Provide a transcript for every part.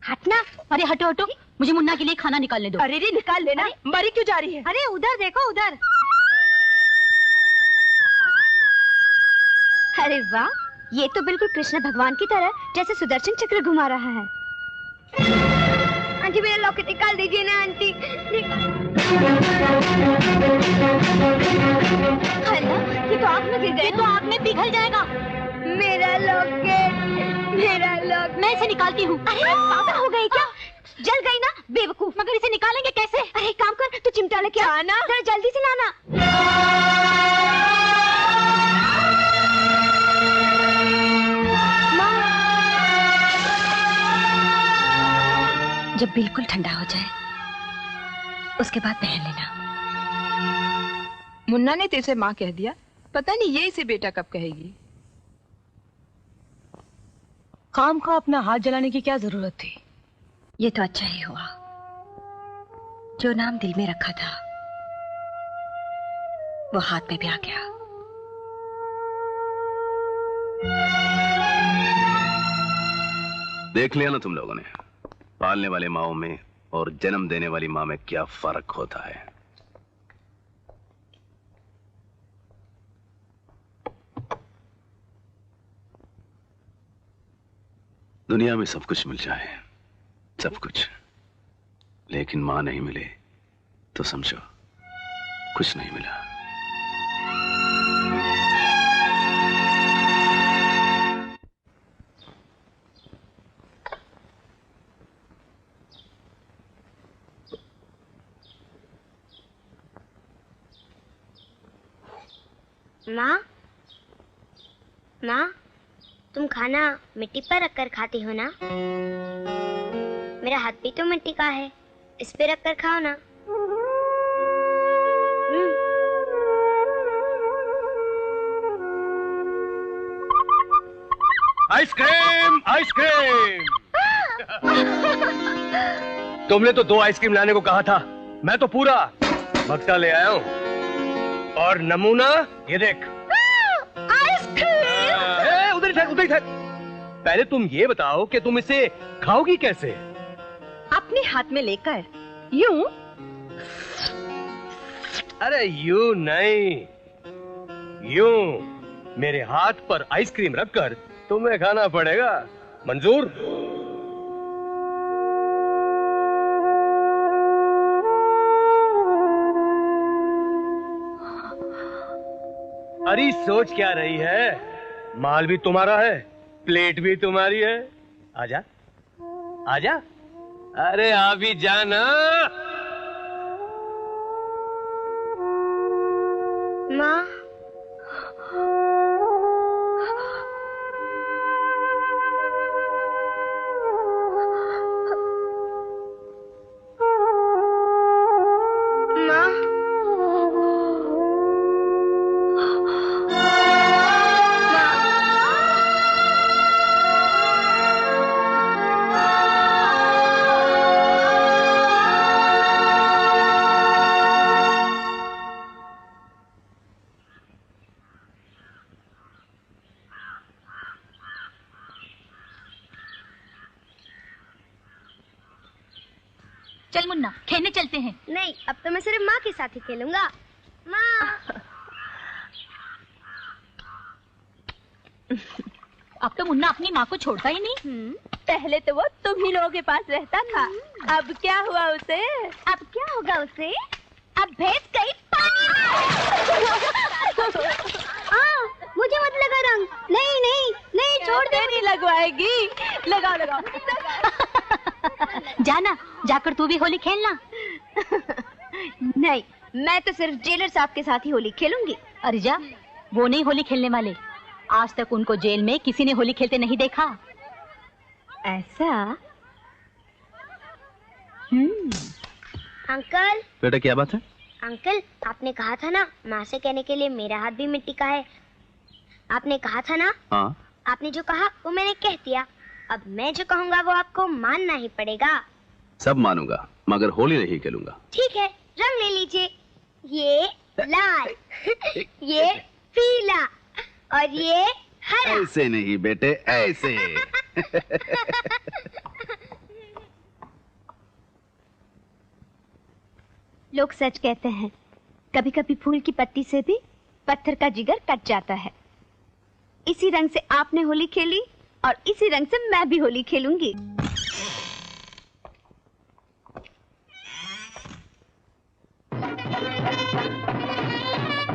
हटना। अरे हटो हटो, मुझे मुन्ना के लिए खाना निकालने दो। अरे रे निकाल लेना। मरी क्यों जा रही है? अरे उधर देखो उधर। अरे वाह, ये तो बिल्कुल कृष्ण भगवान की तरह जैसे सुदर्शन चक्र घुमा रहा है। आंटी मेरा लॉकेट निकाल दीजिए ना आंटी। हेलो, ये तो आग में गिर गया। ये तो आग में पिघल जाएगा। मेरा लॉकेट, मेरा लॉकेट। मैं इसे निकालती हूँ। अरे पागल हो गई क्या? जल गई ना बेवकूफ। मगर इसे निकालेंगे कैसे? अरे एक काम कर, तू चिमटा लेके आना, जरा जल्दी से लाना। जब बिल्कुल ठंडा हो जाए उसके बाद पहन लेना। मुन्ना ने तेरे माँ कह दिया, पता नहीं ये इसे बेटा कब कहेगी। काम का अपना हाथ जलाने की क्या जरूरत थी? ये तो अच्छा ही हुआ, जो नाम दिल में रखा था वो हाथ में भी आ गया। देख लिया ना तुम लोगों ने, पालने वाले माओं में और जन्म देने वाली मां में क्या फर्क होता है। दुनिया में सब कुछ मिल जाए, सब कुछ, लेकिन मां नहीं मिले तो समझो कुछ नहीं मिला। माँ, माँ, तुम खाना मिट्टी पर रखकर खाती हो ना? मेरा हाथ भी तो मिट्टी का है, इस पे रखकर खाओ ना। Ice cream, ice cream. तुमने तो 2 आइसक्रीम लाने को कहा था, मैं तो पूरा बक्सा ले आया हूँ। और नमूना ये देख। आइसक्रीम। उधर ही उधर ही। पहले तुम ये बताओ कि तुम इसे खाओगी कैसे? अपने हाथ में लेकर यूं। अरे यूं नहीं, यूं मेरे हाथ पर आइसक्रीम रखकर तुम्हें खाना पड़ेगा। मंजूर? अरे सोच क्या रही है? माल भी तुम्हारा है, प्लेट भी तुम्हारी है। आजा, आजा। अरे आ भी जाना। माँ, चल मुन्ना, खेलने चलते हैं। नहीं, अब तो मैं सिर्फ माँ के साथ ही खेलूंगा। माँ। अब तो मुन्ना अपनी माँ को छोड़ता ही नहीं। पहले तो वो तुम ही लोगों के पास रहता था, अब क्या हुआ उसे? अब क्या होगा उसे? अब भैंस गई पानी में। मुझे मत लगा रंग। नहीं नहीं नहीं, छोड़ दे। नहीं लगवाएगी। लगाओ लगाओ। जाना, जाकर तू भी होली खेलना। नहीं, मैं तो सिर्फ जेलर साहब के साथ ही होली खेलूंगी। अरे जा, वो नहीं होली खेलने वाले। आज तक उनको जेल में किसी ने होली खेलते नहीं देखा। ऐसा? अंकल। बेटा क्या बात है? अंकल, आपने कहा था ना माँ से कहने के लिए मेरा हाथ भी मिट्टी का है। आपने कहा था ना? हाँ। आपने जो कहा वो मैंने कह दिया। अब मैं जो कहूँगा वो आपको मानना ही पड़ेगा। सब मानूंगा, मगर होली नहीं खेलूंगा। ठीक है, रंग ले लीजिए। ये लाल, ये पीला और ये हरा। ऐसे नहीं बेटे, ऐसे। लोग सच कहते हैं, कभी कभी फूल की पत्ती से भी पत्थर का जिगर कट जाता है। इसी रंग से आपने होली खेली और इसी रंग से मैं भी होली खेलूंगी।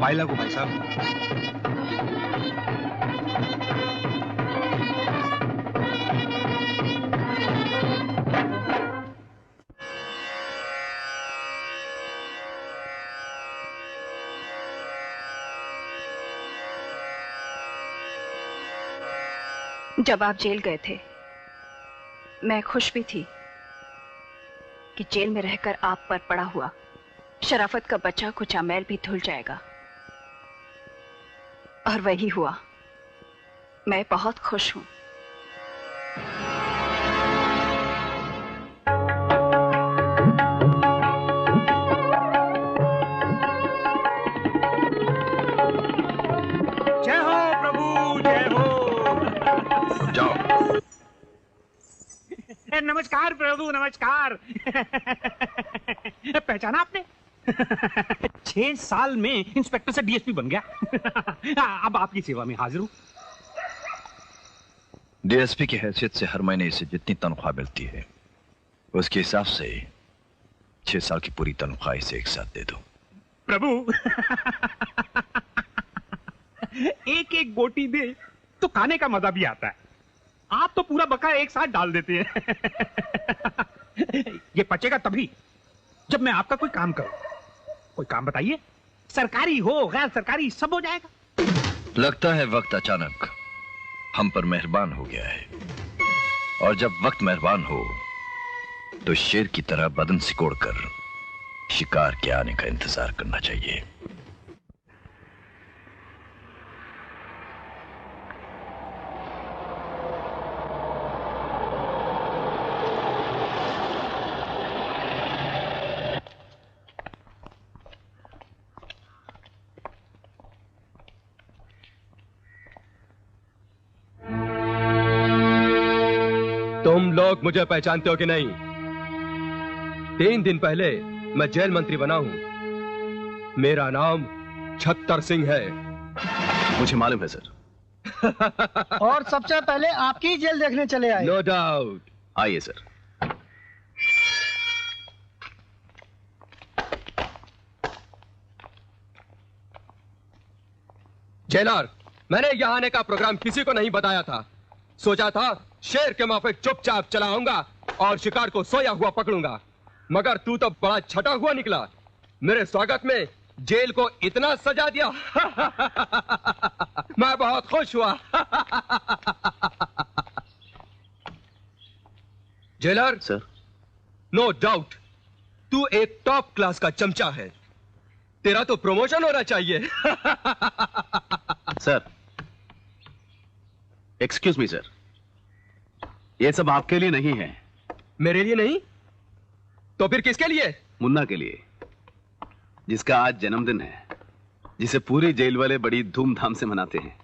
फाइल लागू भाई साहब। जब आप जेल गए थे, मैं खुश भी थी कि जेल में रहकर आप पर पड़ा हुआ शराफत का बचा कुचा मैल भी धुल जाएगा। और वही हुआ। मैं बहुत खुश हूं। जय हो प्रभु, जय हो। जाओ। नमस्कार प्रभु, नमस्कार। पहचाना आपने? 6 साल में इंस्पेक्टर से डीएसपी बन गया। अब आपकी सेवा में हाजिर हूं। डीएसपी की हैसियत से हर महीने इसे जितनी तनख्वाह मिलती है उसके हिसाब से 6 साल की पूरी तनख्वाह इसे एक साथ दे दो। प्रभु, एक एक गोटी दे तो खाने का मजा भी आता है। आप तो पूरा बका एक साथ डाल देते हैं। ये पचेगा तभी जब मैं आपका कोई काम करूं। कोई काम बताइए, सरकारी हो गैर सरकारी सब हो जाएगा। लगता है वक्त अचानक हम पर मेहरबान हो गया है, और जब वक्त मेहरबान हो तो शेर की तरह बदन सिकोड़कर शिकार के आने का इंतजार करना चाहिए। तुम लोग मुझे पहचानते हो कि नहीं? 3 दिन पहले मैं जेल मंत्री बना हूं। मेरा नाम छत्तर सिंह है। मुझे मालूम है सर। और सबसे पहले आपकी जेल देखने चले आए। No doubt. आइए सर। जेलर, मैंने यहाँ आने का प्रोग्राम किसी को नहीं बताया था। सोचा था शेर के माफिक चुपचाप चला आऊंगा और शिकार को सोया हुआ पकड़ूंगा, मगर तू तो बड़ा छटा हुआ निकला। मेरे स्वागत में जेल को इतना सजा दिया। मैं बहुत खुश हुआ। जेलर सर, नो डाउट तू एक टॉप क्लास का चमचा है। तेरा तो प्रमोशन होना चाहिए। सर, एक्सक्यूज मी सर, ये सब आपके लिए नहीं है। मेरे लिए नहीं तो फिर किसके लिए? मुन्ना के लिए, जिसका आज जन्मदिन है, जिसे पूरी जेल वाले बड़ी धूमधाम से मनाते हैं।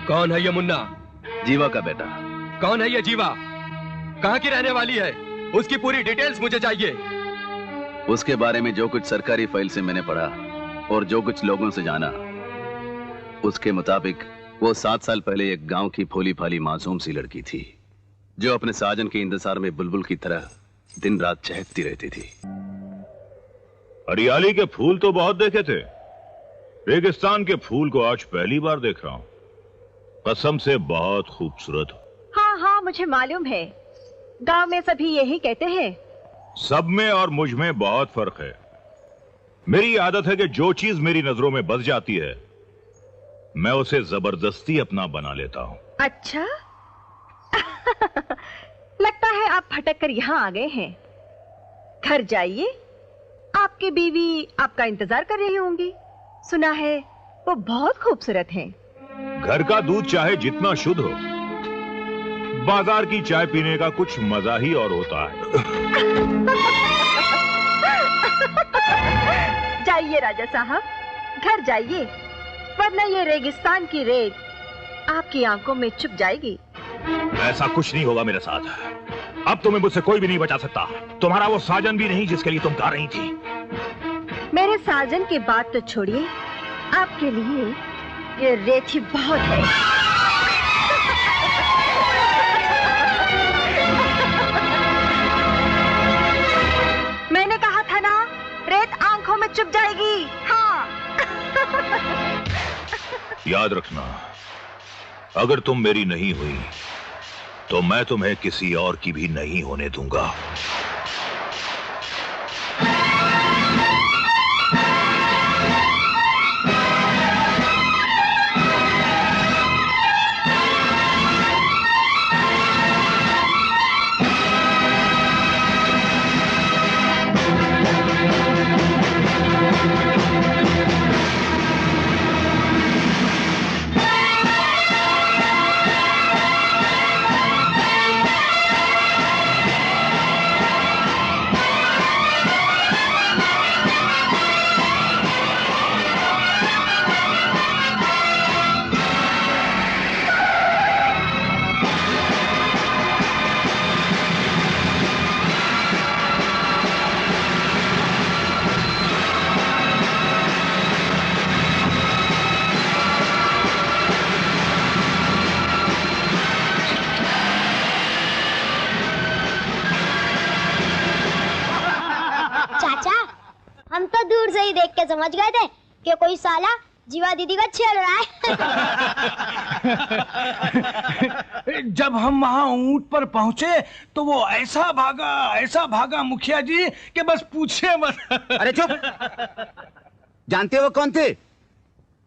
कौन है ये मुन्ना? जीवा का बेटा। कौन है ये जीवा? कहां की रहने वाली है? उसकी पूरी डिटेल्स मुझे चाहिए। उसके बारे में जो कुछ सरकारी फाइल से मैंने पढ़ा और जो कुछ लोगों से जाना, उसके मुताबिक वो 7 साल पहले एक गांव की भोली भाली मासूम सी लड़की थी, जो अपने साजन के इंतजार में बुलबुल की तरह दिन रात चहकती रहती थी। हरियाली के फूल तो बहुत देखे थे, रेगिस्तान के फूल को आज पहली बार देख रहा हूं। कसम से बहुत खूबसूरत। हाँ हाँ, मुझे मालूम है। गांव में सभी यही कहते हैं। सब में और मुझ में बहुत फर्क है। मेरी आदत है कि जो चीज मेरी नजरों में बस जाती है, मैं उसे जबरदस्ती अपना बना लेता हूं। अच्छा। लगता है आप भटक कर यहाँ आ गए हैं। घर जाइए, आपकी बीवी आपका इंतजार कर रही होंगी। सुना है वो बहुत खूबसूरत हैं। घर का दूध चाहे जितना शुद्ध हो, बाजार की चाय पीने का कुछ मजा ही और होता है। जाइए राजा साहब, घर जाइए, वरना ये रेगिस्तान की रेत आपकी आंखों में चुभ जाएगी। ऐसा कुछ नहीं होगा मेरे साथ। अब तुम्हें मुझसे कोई भी नहीं बचा सकता। तुम्हारा वो साजन भी नहीं जिसके लिए तुम गा रही थी। मेरे साजन की बात तो छोड़िए, आपके लिए ये रेत ही बहुत है। मैंने कहा था ना, रेत आंखों में चुभ जाएगी। हाँ। याद रखना, अगर तुम मेरी नहीं हुई तो मैं तुम्हें किसी और की भी नहीं होने दूंगा। हम तो दूर से ही देख के समझ गए थे कि कोई साला जीवा दीदी का छेड़ रहा है। जब हम वहाँ ऊंट पर पहुँचे तो वो ऐसा भागा मुखिया जी कि बस पूछे मत। अरे चुप! जानते हो वो कौन थे?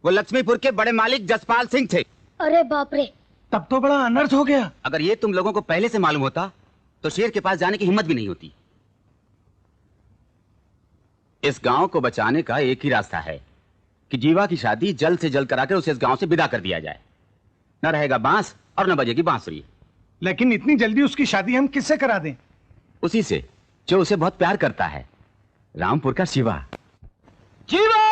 वो लक्ष्मीपुर के बड़े मालिक जसपाल सिंह थे। अरे बाप रे! तब तो बड़ा अनर्थ हो गया। अगर ये तुम लोगों को पहले से मालूम होता तो शेर के पास जाने की हिम्मत भी नहीं होती। इस गांव को बचाने का एक ही रास्ता है कि जीवा की शादी जल्द से जल्द कराकर उसे इस गांव से विदा कर दिया जाए। न रहेगा बांस और न बजेगी बांसुरी। लेकिन इतनी जल्दी उसकी शादी हम किससे करा दें? उसी से जो उसे बहुत प्यार करता है, रामपुर का शिवा। जीवा!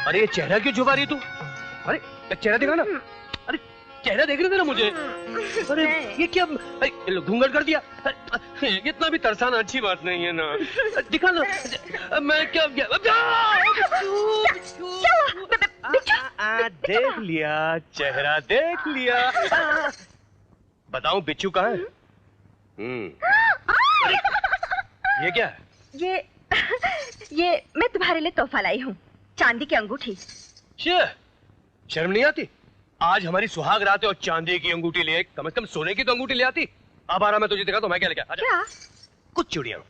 अरे ये चेहरा क्यों छुपा रही तू? अरे चेहरा दिखा ना। अरे चेहरा देख रहे थे ना मुझे। अरे ये क्या घूंघट कर दिया? इतना भी तरसाना अच्छी बात नहीं है ना। दिखा ना। मैं क्या देख लिया, चेहरा देख लिया। बताऊं बिच्छू कहाँ है? ये क्या है? ये मैं तुम्हारे लिए तोहफा लाई हूँ, चांदी की अंगूठी। शर्म नहीं आती? आज हमारी सुहाग रात है और चांदी की अंगूठी ले, कम से कम सोने की तो अंगूठी ले आती। अब आ रहा मैं तुझे दिखा तो मैं क्या लेके आया? क्या? कुछ चूड़ियां।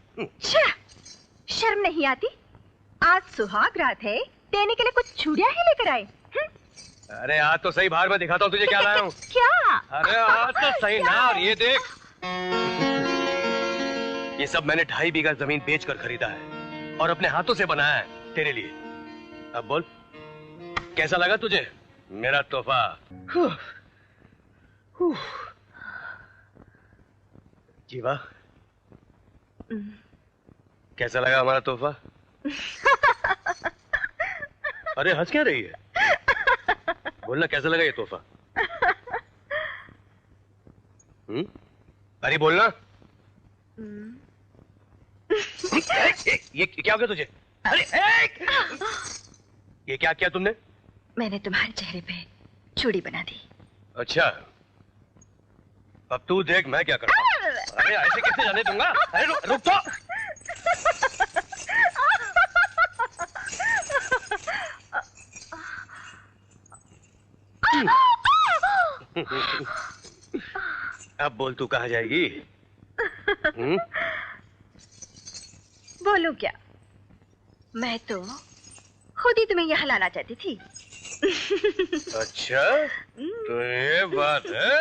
शर्म नहीं आती? आज सुहाग रात है, देने के लिए कुछ चूड़ियां ही लेकर आए। अरे आज तो सही, बाहर मैं दिखाता हूँ तुझे क्या लाया हूँ। क्या? अरे आज तो सही ना। और ये देख, ये सब मैंने 2.5 बीघा जमीन बेचकर खरीदा है और अपने हाथों से बनाया है तेरे लिए। अब बोल, कैसा लगा तुझे मेरा तोहफा? जीवा, कैसा लगा हमारा तोहफा? अरे हंस क्या रही है? बोलना, कैसा लगा ये तोहफा? अरे बोलना। ये क्या हो गया तुझे? अरे ये क्या किया तुमने? मैंने तुम्हारे चेहरे पे चूड़ी बना दी। अच्छा, अब तू देख मैं क्या करता हूँ। अरे ऐसे कैसे जाने दूंगा? अरे रुक तो। अब बोल, तू कहाँ जाएगी? बोलूं क्या? मैं तो खुद ही तुम्हें यहाँ लाना चाहती थी। अच्छा, तो ये बात है।